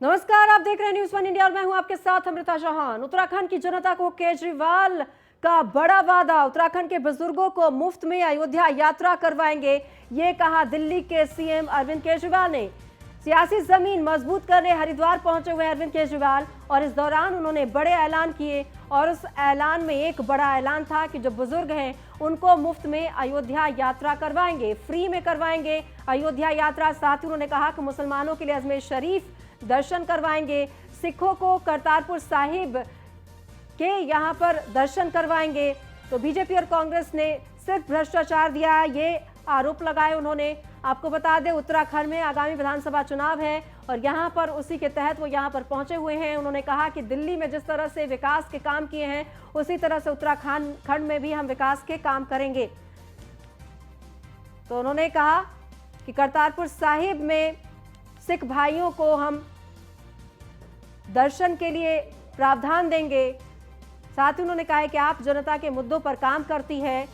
नमस्कार, आप देख रहे हैं न्यूज़ वन इंडिया और मैं हूं आपके साथ अमृता चौहान। उत्तराखंड की जनता को केजरीवाल का बड़ा वादा, उत्तराखंड के बुजुर्गों को मुफ्त में अयोध्या यात्रा करवाएंगे, ये कहा दिल्ली के सीएम अरविंद केजरीवाल ने। सियासी जमीन मजबूत करने हरिद्वार पहुंचे हुए अरविंद केजरीवाल और इस दौरान उन्होंने बड़े ऐलान किए और उस ऐलान में एक बड़ा ऐलान था कि जो बुजुर्ग हैं उनको मुफ्त में अयोध्या यात्रा करवाएंगे, फ्री में करवाएंगे अयोध्या यात्रा। साथ ही उन्होंने कहा कि मुसलमानों के लिए अजमेर शरीफ दर्शन करवाएंगे, सिखों को करतारपुर साहिब के यहाँ पर दर्शन करवाएंगे। तो बीजेपी और कांग्रेस ने सिर्फ भ्रष्टाचार दिया, ये आरोप लगाए उन्होंने। आपको बता दें, उत्तराखंड में आगामी विधानसभा चुनाव है और यहाँ पर उसी के तहत वो यहाँ पर पहुंचे हुए हैं। उन्होंने कहा कि दिल्ली में जिस तरह से विकास के काम किए हैं उसी तरह से उत्तराखंड में भी हम विकास के काम करेंगे। तो उन्होंने कहा कि करतारपुर साहिब में सिख भाइयों को हम दर्शन के लिए प्रावधान देंगे। साथ ही उन्होंने कहा है कि आप जनता के मुद्दों पर काम करती है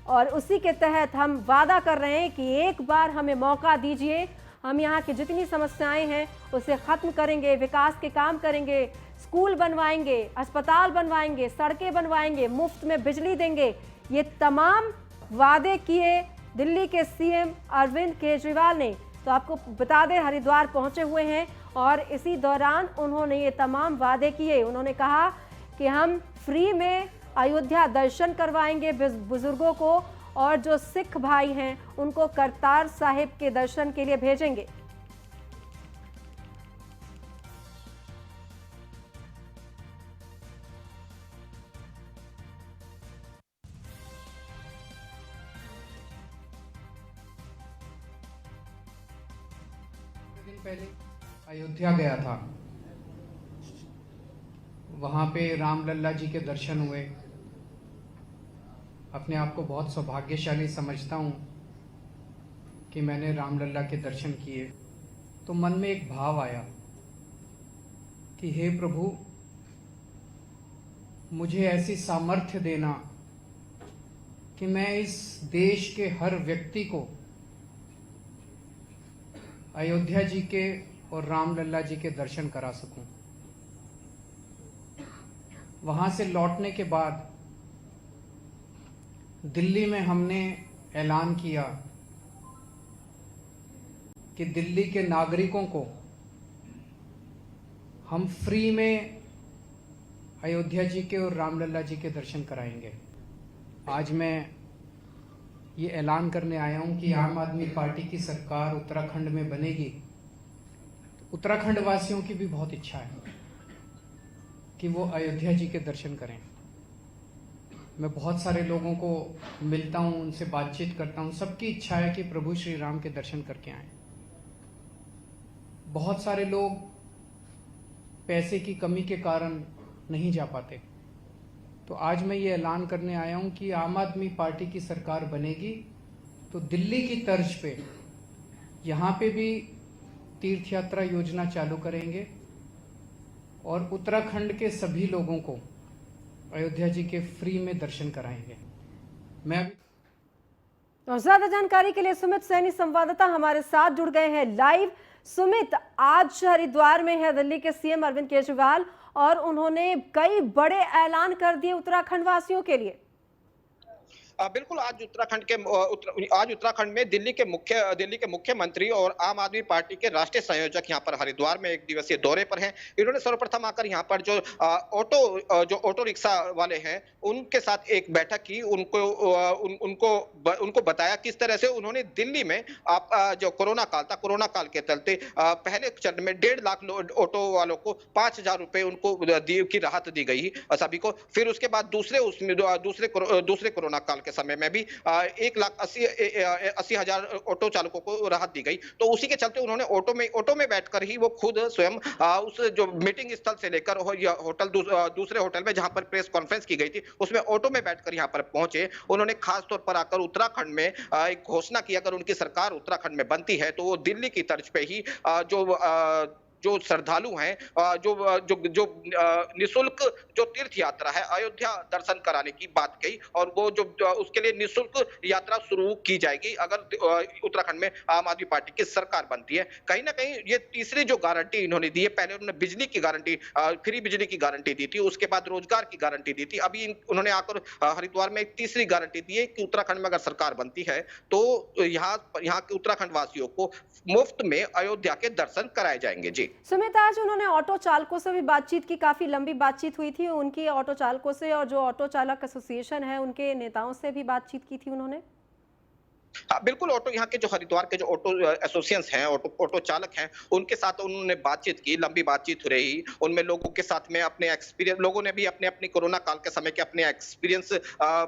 और उसी के तहत हम वादा कर रहे हैं कि एक बार हमें मौका दीजिए, हम यहाँ की जितनी समस्याएं हैं उसे खत्म करेंगे, विकास के काम करेंगे, स्कूल बनवाएंगे, अस्पताल बनवाएंगे, सड़कें बनवाएंगे, मुफ्त में बिजली देंगे। ये तमाम वादे किए दिल्ली के सीएम अरविंद केजरीवाल ने। तो आपको बता दें, हरिद्वार पहुंचे हुए हैं और इसी दौरान उन्होंने ये तमाम वादे किए। उन्होंने कहा कि हम फ्री में अयोध्या दर्शन करवाएंगे बुजुर्गों को और जो सिख भाई हैं उनको करतार साहिब के दर्शन के लिए भेजेंगे। दिन पहले अयोध्या गया था, वहां पे रामलल्ला जी के दर्शन हुए। अपने आप को बहुत सौभाग्यशाली समझता हूँ कि मैंने रामलल्ला के दर्शन किए। तो मन में एक भाव आया कि हे प्रभु, मुझे ऐसी सामर्थ्य देना कि मैं इस देश के हर व्यक्ति को अयोध्या जी के और रामलल्ला जी के दर्शन करा सकूं। वहां से लौटने के बाद दिल्ली में हमने ऐलान किया कि दिल्ली के नागरिकों को हम फ्री में अयोध्या जी के और रामलल्ला जी के दर्शन कराएंगे। आज मैं ये ऐलान करने आया हूं कि आम आदमी पार्टी की सरकार उत्तराखंड में बनेगी। उत्तराखंड वासियों की भी बहुत इच्छा है कि वो अयोध्या जी के दर्शन करें। मैं बहुत सारे लोगों को मिलता हूं, उनसे बातचीत करता हूं, सबकी इच्छा है कि प्रभु श्री राम के दर्शन करके आएं। बहुत सारे लोग पैसे की कमी के कारण नहीं जा पाते। तो आज मैं ये ऐलान करने आया हूं कि आम आदमी पार्टी की सरकार बनेगी तो दिल्ली की तर्ज पे यहाँ पे भी तीर्थ यात्रा योजना चालू करेंगे और उत्तराखंड के सभी लोगों को अयोध्या जी के फ्री में दर्शन कराएंगे। मैं और ज्यादा जानकारी के लिए सुमित सैनी संवाददाता हमारे साथ जुड़ गए हैं लाइव। सुमित, आज हरिद्वार में है दिल्ली के सीएम अरविंद केजरीवाल और उन्होंने कई बड़े ऐलान कर दिए उत्तराखंड वासियों के लिए। बिल्कुल, आज उत्तराखंड में दिल्ली के मुख्यमंत्री और आम आदमी पार्टी के राष्ट्रीय संयोजक यहाँ पर हरिद्वार में एक दिवसीय दौरे पर हैं। इन्होंने सर्वप्रथम आकर यहाँ पर जो ऑटो रिक्शा वाले हैं उनके साथ एक बैठक की। उनको बताया किस तरह से उन्होंने दिल्ली में जो कोरोना काल के चलते पहले चरण में 1.5 लाख ऑटो वालों को 5,000 रुपए उनको की राहत दी गई सभी को। फिर उसके बाद दूसरे कोरोना काल के समय में भी 1,80,000 ऑटो चालकों को राहत दी गई। तो उसी के चलते उन्होंने ऑटो में बैठकर ही वो खुद स्वयं उस जो मीटिंग स्थल से लेकर दूसरे होटल में जहां पर प्रेस कॉन्फ्रेंस की गई थी उसमें ऑटो में बैठकर यहां पर पहुंचे। उन्होंने खास तौर पर आकर उत्तराखंड में एक घोषणा की, अगर उनकी सरकार उत्तराखंड में बनती है तो वो दिल्ली की तर्ज पे ही जो जो श्रद्धालु हैं, जो जो जो निःशुल्क जो तीर्थ यात्रा है अयोध्या दर्शन कराने की बात कही, और वो जो उसके लिए निःशुल्क यात्रा शुरू की जाएगी अगर उत्तराखंड में आम आदमी पार्टी की सरकार बनती है। कहीं ना कहीं ये तीसरी जो गारंटी इन्होंने दी है, पहले उन्होंने बिजली की गारंटी, फ्री बिजली की गारंटी दी थी, उसके बाद रोजगार की गारंटी दी थी, अभी उन्होंने आकर हरिद्वार में एक तीसरी गारंटी दी है कि उत्तराखंड में अगर सरकार बनती है तो यहाँ के उत्तराखंड वासियों को मुफ्त में अयोध्या के दर्शन कराए जाएंगे। जी सुमित, आज उन्होंने ऑटो चालकों से भी बातचीत की, काफी लंबी बातचीत हुई थी उनकी ऑटो चालकों से, और जो ऑटो चालक एसोसिएशन है उनके नेताओं से भी बातचीत की थी उन्होंने। हाँ, बिल्कुल। ऑटो यहाँ के जो हरिद्वार के जो ऑटो एसोसिएशंस हैं, ऑटो चालक हैं, उनके साथ उन्होंने बातचीत की, लंबी बातचीत रही। उनमें लोगों के साथ में अपने एक्सपीरियंस, लोगों ने भी अपने अपनी कोरोना काल के समय के अपने एक्सपीरियंस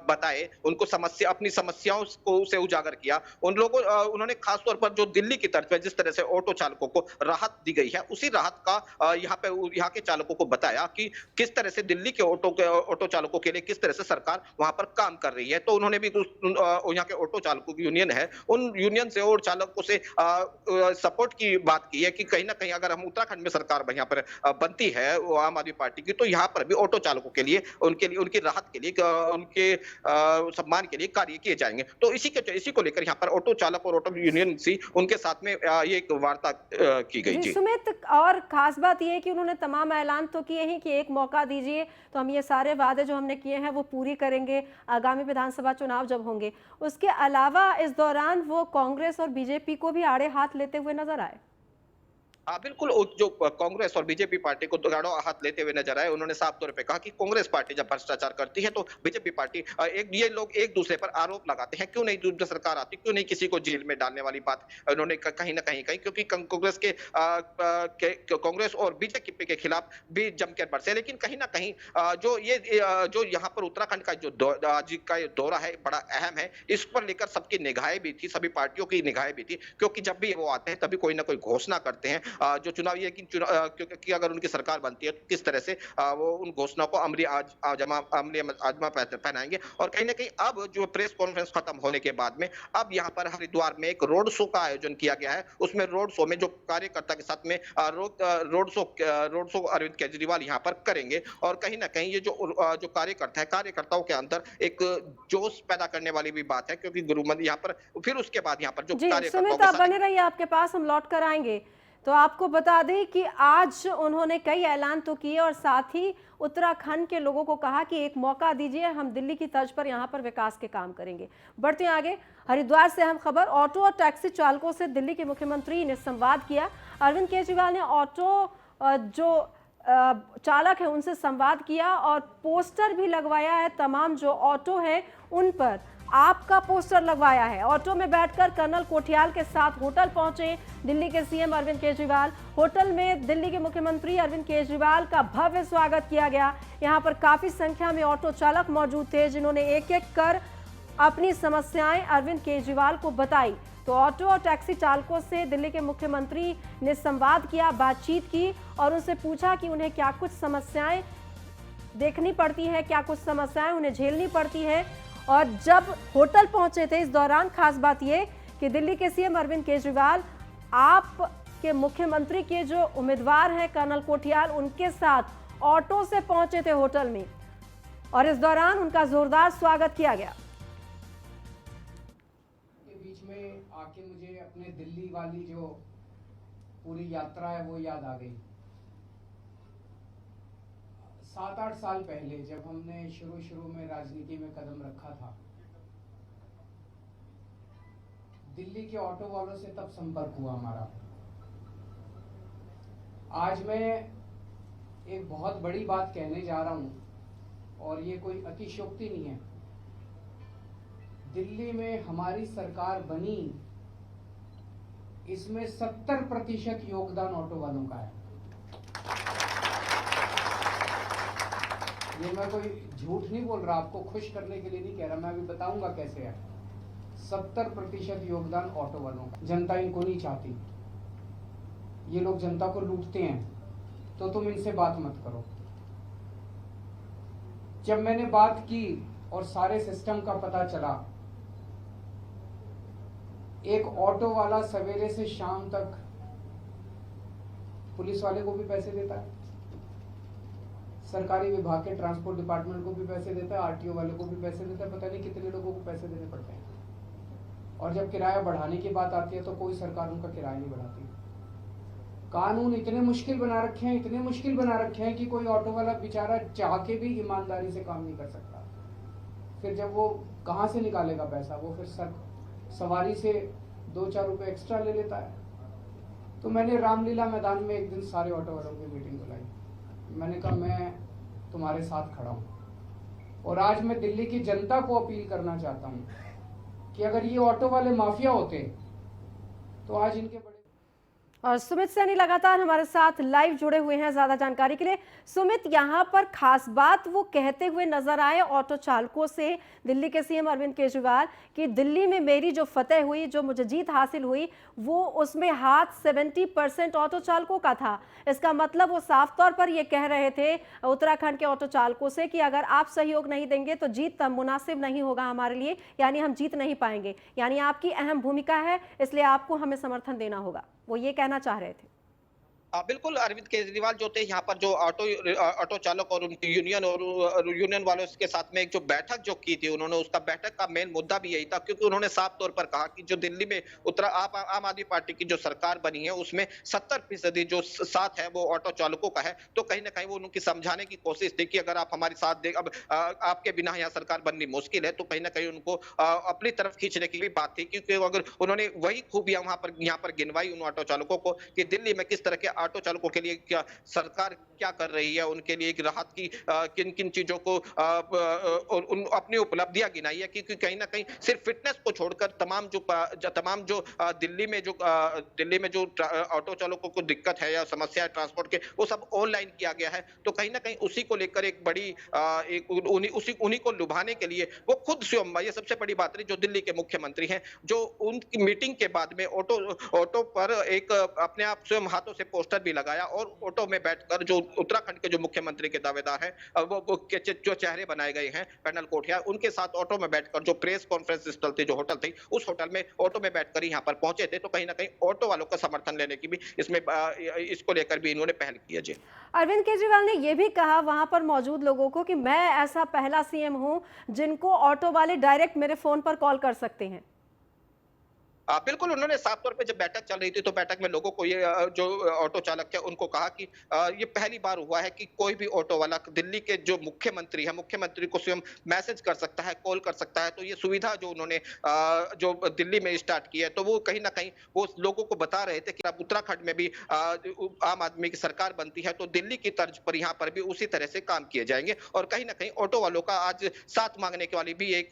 बताए, उनको अपनी समस्याओं को से उजागर किया। उन्होंने खास तौर पर जो दिल्ली की तर्ज पे जिस तरह से ऑटो चालकों को राहत दी गई है, उसी राहत का यहाँ के चालकों को बताया कि किस तरह से दिल्ली के ऑटो चालकों के लिए किस तरह से सरकार वहां पर काम कर रही है। तो उन्होंने भी यहाँ के ऑटो चालकों की यूनियन है, उन यूनियन से और चालकों से सपोर्ट की बात की है कि कहीं ना कहीं अगर हम उत्तराखंड में सरकार यहाँ पर बनती है आम आदमी पार्टी की, तो यहाँ पर भी ऑटो चालकों के लिए उनकी राहत के लिए, उनके सम्मान के लिए कार्य किए जाएंगे। तो इसी को लेकर यहाँ पर ऑटो चालक और ऑटो यूनियन सी उनके साथ में ये एक वार्ता की गई। जी सुमित, और खास बात यह है कि उन्होंने तमाम ऐलान तो किए हैं कि एक मौका दीजिए तो हम ये सारे वादे जो हमने किए हैं वो पूरी करेंगे आगामी विधानसभा चुनाव जब होंगे। उसके अलावा इस दौरान वो कांग्रेस और बीजेपी को भी आड़े हाथ लेते हुए नजर आए। हाँ, बिल्कुल। जो कांग्रेस और बीजेपी पार्टी को गाड़ो हाथ लेते हुए नजर आए, उन्होंने साफ तौर पे कहा कि कांग्रेस पार्टी जब भ्रष्टाचार करती है तो बीजेपी पार्टी ये लोग एक दूसरे पर आरोप लगाते हैं, क्यों नहीं जब सरकार आती, क्यों नहीं किसी को जेल में डालने वाली बात उन्होंने कहीं ना कहीं कही, क्योंकि कांग्रेस और बीजेपी के खिलाफ भी जमकर बरसे। लेकिन कहीं ना कहीं जो यहाँ पर उत्तराखंड का जो आज का दौरा है बड़ा अहम है, इस पर लेकर सबकी निगाहें भी थी, सभी पार्टियों की निगाहें भी थी, क्योंकि जब भी वो आते हैं तभी कोई ना कोई घोषणा करते हैं जो चुनाव, ये कि अगर उनकी सरकार बनती है तो किस तरह से वो उन घोषणाओं को अमली आजमा पहनाएंगे। और कहीं ना कहीं अब जो प्रेस कॉन्फ्रेंस खत्म होने के बाद में अब यहाँ पर हरिद्वार में एक रोड शो का आयोजन किया गया है। उसमें रोड शो में जो कार्यकर्ता के साथ में रोड शो अरविंद केजरीवाल यहाँ पर करेंगे, और कहीं ना कहीं ये जो कार्यकर्ता है, कार्यकर्ताओं के अंदर एक जोश पैदा करने वाली भी बात है, क्योंकि गुरुमंदिर यहाँ पर फिर उसके बाद यहाँ पर जो सुमित, आप बने रहिए, आपके पास हम लौट कर आएंगे। तो आपको बता दें कि आज उन्होंने कई ऐलान तो किए और साथ ही उत्तराखंड के लोगों को कहा कि एक मौका दीजिए, हम दिल्ली की तर्ज पर यहाँ पर विकास के काम करेंगे। बढ़ते हैं आगे। हरिद्वार से अहम खबर, ऑटो और टैक्सी चालकों से दिल्ली के मुख्यमंत्री ने संवाद किया। अरविंद केजरीवाल ने ऑटो जो चालक है उनसे संवाद किया और पोस्टर भी लगवाया है। तमाम जो ऑटो है उन पर आपका पोस्टर लगवाया है। ऑटो में बैठकर कर्नल कोठियाल के साथ होटल पहुंचे दिल्ली के सीएम अरविंद केजरीवाल। होटल में दिल्ली के मुख्यमंत्री अरविंद केजरीवाल का भव्य स्वागत किया गया। यहां पर काफी संख्या में ऑटो चालक मौजूद थे जिन्होंने एक एक कर अपनी समस्याएं अरविंद केजरीवाल को बताई। तो ऑटो और टैक्सी चालकों से दिल्ली के मुख्यमंत्री ने संवाद किया, बातचीत की और उनसे पूछा कि उन्हें क्या कुछ समस्याएं देखनी पड़ती है, क्या कुछ समस्याएं उन्हें झेलनी पड़ती है। और जब होटल पहुंचे थे इस दौरान खास बात यह कि दिल्ली के सीएम अरविंद केजरीवाल आप के मुख्यमंत्री के जो उम्मीदवार हैं कर्नल कोठियाल, उनके साथ ऑटो से पहुंचे थे होटल में और इस दौरान उनका जोरदार स्वागत किया गया। बीच में आके मुझे अपने दिल्ली वाली जो पूरी यात्रा है वो याद आ गई। 7-8 साल पहले जब हमने शुरू में राजनीति में कदम रखा था, दिल्ली के ऑटो वालों से तब संपर्क हुआ हमारा। आज मैं एक बहुत बड़ी बात कहने जा रहा हूं और ये कोई अतिशयोक्ति नहीं है। दिल्ली में हमारी सरकार बनी, इसमें 70% योगदान ऑटो वालों का है। ये मैं कोई झूठ नहीं बोल रहा, आपको खुश करने के लिए नहीं कह रहा, मैं अभी बताऊंगा कैसे है। 70% योगदान ऑटो वालों का। जनता इनको नहीं चाहती, ये लोग जनता को लूटते हैं, तो तुम इनसे बात मत करो। जब मैंने बात की और सारे सिस्टम का पता चला, एक ऑटो वाला सवेरे से शाम तक पुलिस वाले को भी पैसे देता है, सरकारी विभाग के ट्रांसपोर्ट डिपार्टमेंट को भी पैसे देता है, आरटीओ वाले को भी पैसे देता है, पता नहीं कितने लोगों को पैसे देने पड़ते हैं। और जब किराया बढ़ाने की बात आती है तो कोई सरकार उनका किराया नहीं बढ़ाती। कानून इतने मुश्किल बना रखे हैं, इतने मुश्किल बना रखे हैं कि कोई ऑटो वाला बेचारा चाह के भी ईमानदारी से काम नहीं कर सकता। फिर जब वो कहाँ से निकालेगा पैसा, वो फिर सवारी से 2-4 रुपए एक्स्ट्रा ले लेता है। तो मैंने रामलीला मैदान में एक दिन सारे ऑटो वालों की मीटिंग बुलाई। मैंने कहा मैं तुम्हारे साथ खड़ा हूँ और आज मैं दिल्ली की जनता को अपील करना चाहता हूँ कि अगर ये ऑटो वाले माफिया होते तो आज इनके बड़े। और सुमित सैनी लगातार हमारे साथ लाइव जुड़े हुए हैं ज्यादा जानकारी के लिए। सुमित, यहाँ पर खास बात वो कहते हुए नजर आए ऑटो चालकों से दिल्ली के सीएम अरविंद केजरीवाल कि दिल्ली में मेरी जो फतेह हुई, जो मुझे जीत हासिल हुई, वो उसमें हाथ 70% ऑटो चालकों का था। इसका मतलब वो साफ तौर पर ये कह रहे थे उत्तराखंड के ऑटो चालकों से कि अगर आप सहयोग नहीं देंगे तो जीत मुनासिब नहीं होगा हमारे लिए, यानी हम जीत नहीं पाएंगे, यानी आपकी अहम भूमिका है, इसलिए आपको हमें समर्थन देना होगा। वो ये कहना चाह रहे थे। बिल्कुल अरविंद केजरीवाल जो थे यहाँ पर जो ऑटो चालक और उनकी यूनियन वालों के साथ में एक जो बैठक जो की थी उन्होंने, उसका बैठक का मेन मुद्दा भी यही था, क्योंकि उन्होंने साफ तौर पर कहा कि जो दिल्ली में आम आदमी पार्टी की जो सरकार बनी है उसमें 70% जो साथ है वो ऑटो चालकों का है। तो कहीं ना कहीं वो उनकी समझाने की कोशिश थी कि अगर आप हमारे साथ दे, अब आपके बिना यहाँ सरकार बननी मुश्किल है, तो कहीं ना कहीं उनको अपनी तरफ खींचने की भी बात थी। क्योंकि अगर उन्होंने वही खूबियां यहाँ पर गिनवाई उन ऑटो चालकों को कि दिल्ली में किस तरह के ऑटो चालकों के लिए क्या सरकार क्या कर रही है, उनके लिए एक राहत की किन किन चीजों को अपनी उपलब्धियां गिनाई है। क्योंकि कहीं ना कहीं सिर्फ फिटनेस को छोड़कर तमाम जो दिल्ली में जो ऑटो चालकों को दिक्कत है या समस्या है ट्रांसपोर्ट के, वो सब ऑनलाइन किया गया है। तो कहीं ना कहीं उसी को लेकर एक बड़ी उन्हीं को लुभाने के लिए वो खुद स्वयं, ये सबसे बड़ी बात रही, जो दिल्ली के मुख्यमंत्री हैं, जो उनकी मीटिंग के बाद में ऑटो पर एक अपने आप स्वयं हाथों से पोस्टर भी लगाया और ऑटो में बैठकर जो उत्तराखंड के जो मुख्यमंत्री के दावेदार हैं वो जो चेहरे बनाए गए हैं कर्नल कोठिया, उनके साथ ऑटो में बैठकर जो प्रेस कॉन्फ्रेंस स्थल थी, जो होटल थी, उस होटल में ऑटो में बैठकर यहाँ पर पहुंचे थे। तो कहीं ना कहीं ऑटो वालों का समर्थन लेने की भी इसमें इसको लेकर भी इन्होंने पहल की है। जी, अरविंद केजरीवाल ने यह भी कहा वहां पर मौजूद लोगों को कि मैं ऐसा पहला सीएम हूं जिनको ऑटो वाले डायरेक्ट मेरे फोन पर कॉल कर सकते हैं। बिल्कुल, उन्होंने साफ तौर पे जब बैठक चल रही थी तो बैठक में लोगों को ये जो ऑटो चालक थे उनको कहा कि ये पहली बार हुआ है कि कोई भी ऑटो वाला दिल्ली के जो मुख्यमंत्री है, मुख्यमंत्री को स्वयं मैसेज कर सकता है, कॉल कर सकता है। तो ये सुविधा जो उन्होंने जो दिल्ली में स्टार्ट की है, तो वो कहीं ना कहीं वो लोगों को बता रहे थे कि अब उत्तराखंड में भी आम आदमी की सरकार बनती है तो दिल्ली की तर्ज पर यहाँ पर भी उसी तरह से काम किए जाएंगे। और कहीं ना कहीं ऑटो वालों का आज साथ मांगने के वाली भी एक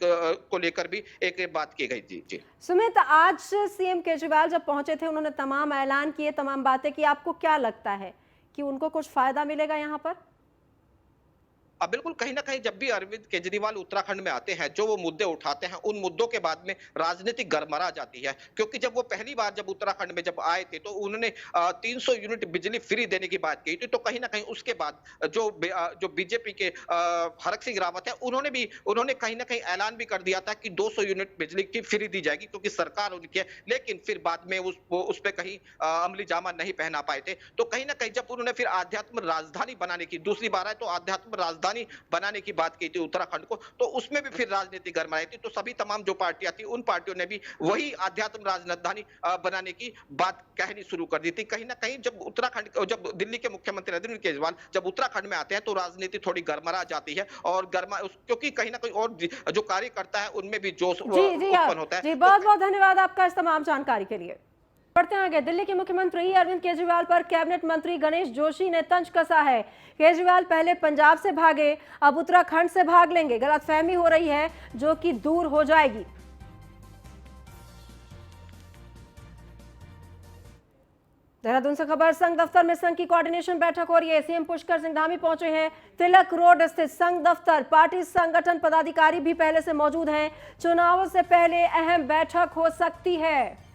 को लेकर भी एक बात की गई थी। जी सुमित, आज सीएम केजरीवाल जब पहुंचे थे उन्होंने तमाम ऐलान किए, तमाम बातें की, आपको क्या लगता है कि उनको कुछ फायदा मिलेगा यहाँ पर? बिल्कुल, कहीं ना कहीं जब भी अरविंद केजरीवाल उत्तराखंड में आते हैं, जो वो मुद्दे उठाते हैं, उन मुद्दों के बाद में राजनीति गरमरा जाती है। क्योंकि जब वो पहली बार जब उत्तराखंड में जब आए थे तो उन्होंने 300 यूनिट बिजली फ्री देने की बात की थी। तो कहीं ना कहीं उसके बाद जो बीजेपी के हरक सिंह रावत है, उन्होंने कहीं ना कहीं ऐलान भी कर दिया था कि 200 यूनिट बिजली की फ्री दी जाएगी, क्योंकि सरकार उनकी है। लेकिन फिर बाद में उस पर कहीं अमली जामा नहीं पहना पाए थे। तो कहीं ना कहीं जब उन्होंने फिर आध्यात्म राजधानी बनाने की, दूसरी बार आए तो आध्यात्म राजधानी बनाने की बात की थी उत्तराखंड को, तो उसमें भी फिर राजनीति गरमाई थी। तो सभी तमाम जो पार्टियां थी, उन पार्टियों ने भी वही आध्यात्म राजधानी बनाने की बात कहनी शुरू कर दी थी। कहीं ना कहीं जब दिल्ली के मुख्यमंत्री अरविंद केजरीवाल जब उत्तराखंड में आते हैं तो राजनीति थोड़ी गरमरा जाती है। और क्योंकि कहीं ना कहीं और जो कार्यकर्ता है उनमें भी जोश उत्पन्न होता है। जी, बहुत बहुत धन्यवाद आपका इस तमाम जानकारी के लिए। बढ़ते हैं आगे। दिल्ली के मुख्यमंत्री अरविंद केजरीवाल पर कैबिनेट मंत्री गणेश जोशी ने तंज कसा है। केजरीवाल पहले पंजाब से भागे, अब उत्तराखंड से भाग लेंगे। गलतफहमी हो रही है जो कि दूर हो जाएगी। देहरादून से खबर, संघ दफ्तर में संघ की कोऑर्डिनेशन बैठक हो रही है। सीएम पुष्कर सिंह धामी पहुंचे हैं तिलक रोड स्थित संघ दफ्तर। पार्टी संगठन पदाधिकारी भी पहले से मौजूद हैं। चुनावों से पहले अहम बैठक हो सकती है।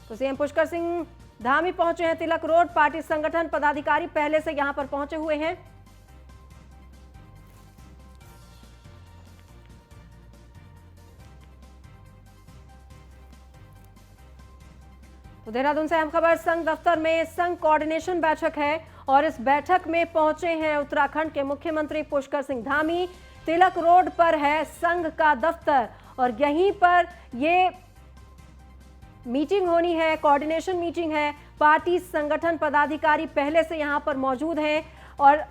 तो सीएम पुष्कर सिंह धामी पहुंचे हैं तिलक रोड। पार्टी संगठन पदाधिकारी पहले से यहां पर पहुंचे हुए हैं। तो देहरादून से अहम खबर, संघ दफ्तर में संघ कोऑर्डिनेशन बैठक है और इस बैठक में पहुंचे हैं उत्तराखंड के मुख्यमंत्री पुष्कर सिंह धामी। तिलक रोड पर है संघ का दफ्तर और यहीं पर ये मीटिंग होनी है, कोऑर्डिनेशन मीटिंग है। पार्टी संगठन पदाधिकारी पहले से यहां पर मौजूद हैं और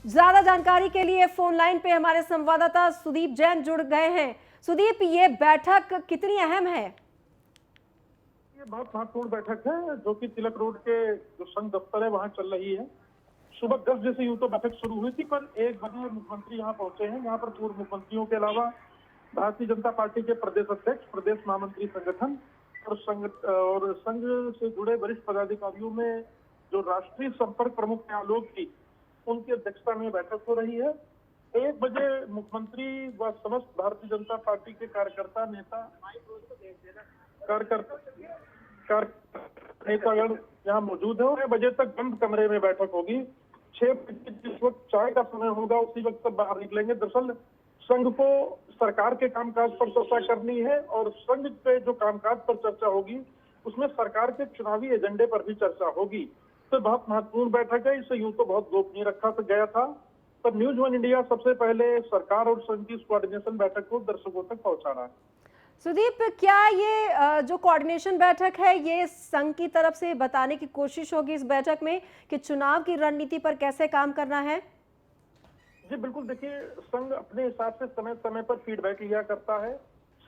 ज्यादा जानकारी के लिए फोन लाइन पे हमारे संवाददाता सुदीप जैन जुड़ गए हैं। सुदीप, ये बैठक कितनी अहम है? ये बहुत महत्वपूर्ण बैठक है जो कि तिलक रोड के जो संघ दफ्तर है वहां चल रही है। सुबह 10 बजे से यूं तो बैठक शुरू हुई थी, पर 1 बजे मुख्यमंत्री यहाँ पहुंचे हैं। यहाँ पर पूर्व मुख्यमंत्रियों के अलावा भारतीय जनता पार्टी के प्रदेश अध्यक्ष, प्रदेश महामंत्री संगठन और संघ से जुड़े वरिष्ठ पदाधिकारियों में जो राष्ट्रीय संपर्क प्रमुख हैं आलोक जी, उनकी अध्यक्षता में बैठक हो रही है। 1 बजे मुख्यमंत्री व समस्त भारतीय जनता पार्टी के कार्यकर्ता नेतागण यहाँ मौजूद है और 1 बजे तक बंद कमरे में बैठक होगी। 6 बजे जिस वक्त चाय का समय होगा उसी वक्त सब बाहर निकलेंगे। दरअसल संघ को सरकार के कामकाज पर चर्चा करनी है और संघ के जो कामकाज पर चर्चा होगी उसमें सरकार के चुनावी एजेंडे पर भी चर्चा होगी। तो बहुत महत्वपूर्ण बैठक है। इसे यूं तो बहुत गोपनीय रखा गया था, पर न्यूज वन इंडिया सबसे पहले सरकार और संघ की कोऑर्डिनेशन बैठक को दर्शकों तक पहुंचा रहा है। सुदीप, क्या ये जो कोऑर्डिनेशन बैठक है ये संघ की तरफ से बताने की कोशिश होगी इस बैठक में कि चुनाव की रणनीति पर कैसे काम करना है? जी बिल्कुल, देखिए संघ अपने हिसाब से समय समय पर फीडबैक लिया करता है।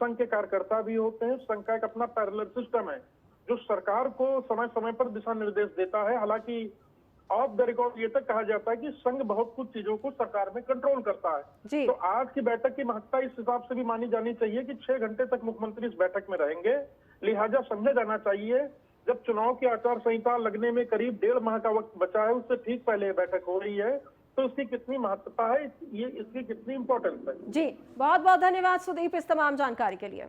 संघ के कार्यकर्ता भी होते हैं। संघ का एक अपना पैरेलल सिस्टम है जो सरकार को समय समय पर दिशा निर्देश देता है। हालांकि ऑफ द रिकॉर्ड ये तक कहा जाता है कि संघ बहुत कुछ चीजों को सरकार में कंट्रोल करता है। तो आज की बैठक की महत्ता इस हिसाब से भी मानी जानी चाहिए कि 6 घंटे तक मुख्यमंत्री इस बैठक में रहेंगे। लिहाजा समझा जाना चाहिए जब चुनाव की आचार संहिता लगने में करीब 1.5 माह का वक्त बचा है, उससे ठीक पहले बैठक हो रही है, तो इसकी कितनी महत्वता है, ये इसकी कितनी इंपॉर्टेंस है। जी, बहुत बहुत धन्यवाद सुदीप इस तमाम जानकारी के लिए।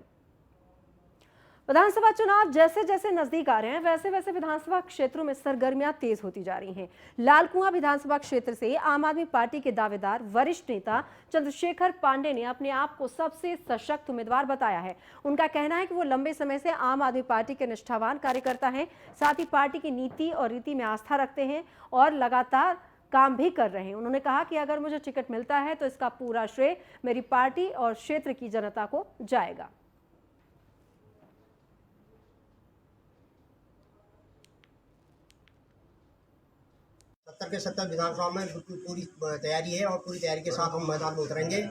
विधानसभा चुनाव जैसे जैसे नजदीक आ रहे हैं वैसे वैसे विधानसभा क्षेत्रों में सरगर्मियां तेज होती जा रही हैं। लालकुआं विधानसभा क्षेत्र से आम आदमी पार्टी के दावेदार वरिष्ठ नेता चंद्रशेखर पांडे ने अपने आप को सबसे सशक्त उम्मीदवार बताया है। उनका कहना है कि वो लंबे समय से आम आदमी पार्टी के निष्ठावान कार्यकर्ता हैं, साथ ही पार्टी की नीति और रीति में आस्था रखते हैं और लगातार काम भी कर रहे हैं। उन्होंने कहा कि अगर मुझे टिकट मिलता है तो इसका पूरा श्रेय मेरी पार्टी और क्षेत्र की जनता को जाएगा। 70 के 70 विधानसभा में बिल्कुल पूरी तैयारी है और पूरी तैयारी के साथ हम मैदान में उतरेंगे।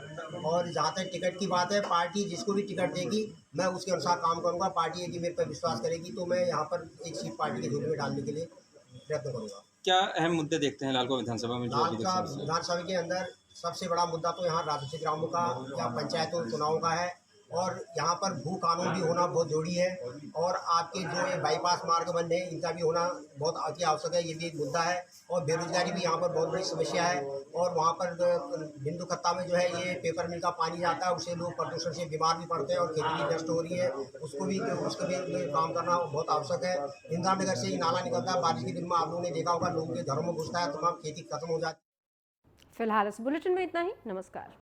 और जहाँ तक टिकट की बात है, पार्टी जिसको भी टिकट देगी मैं उसके अनुसार काम करूँगा। पार्टी यदि मेरे पर विश्वास करेगी तो मैं यहाँ पर एक सीट पार्टी के झोली में डालने के लिए प्रयत्न करूँगा। क्या अहम मुद्दे देखते हैं लालकुआं विधानसभा में? विधानसभा के अंदर सबसे बड़ा मुद्दा तो यहाँ राजनीतिक ग्रामों का या पंचायतों चुनाव का है और यहाँ पर भू कानून भी होना बहुत जरूरी है और आपके जो ये बाईपास मार्ग बन रहे हैं इनका भी होना बहुत अति आवश्यक है। ये भी एक मुद्दा है और बेरोजगारी भी यहाँ पर बहुत बड़ी समस्या है। और वहाँ पर बिंदु खत्ता में जो है ये पेपर मिल का पानी जाता है, उससे लोग प्रदूषण से बीमार भी पड़ते हैं और खेती भी नष्ट हो रही है। उसको भी काम करना बहुत आवश्यक है। इंदिरा नगर से ही नाला निकलता है, बारिश के दिन में आप लोगों ने देखा होगा लोगों के घरों में घुसता है, तमाम खेती खत्म हो जाती है। फिलहाल इस बुलेटिन में इतना ही। नमस्कार।